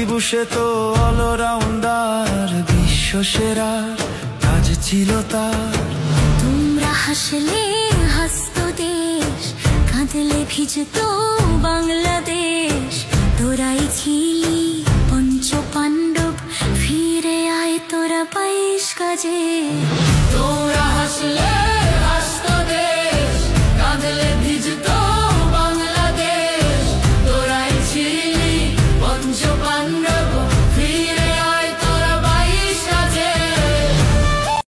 বুসে তো অলরাউন্ডার, বিশ্ব সেরা কাজ ছিল তার। তোমরা হাসলে হাসতো দেশ, কাঁদলে ভিজতো বাংলাদেশ। তোরাই ছিলি পঞ্চ পাণ্ডব, ফিরে আয় তোরা 22 কাজে। তোমরা হাসলে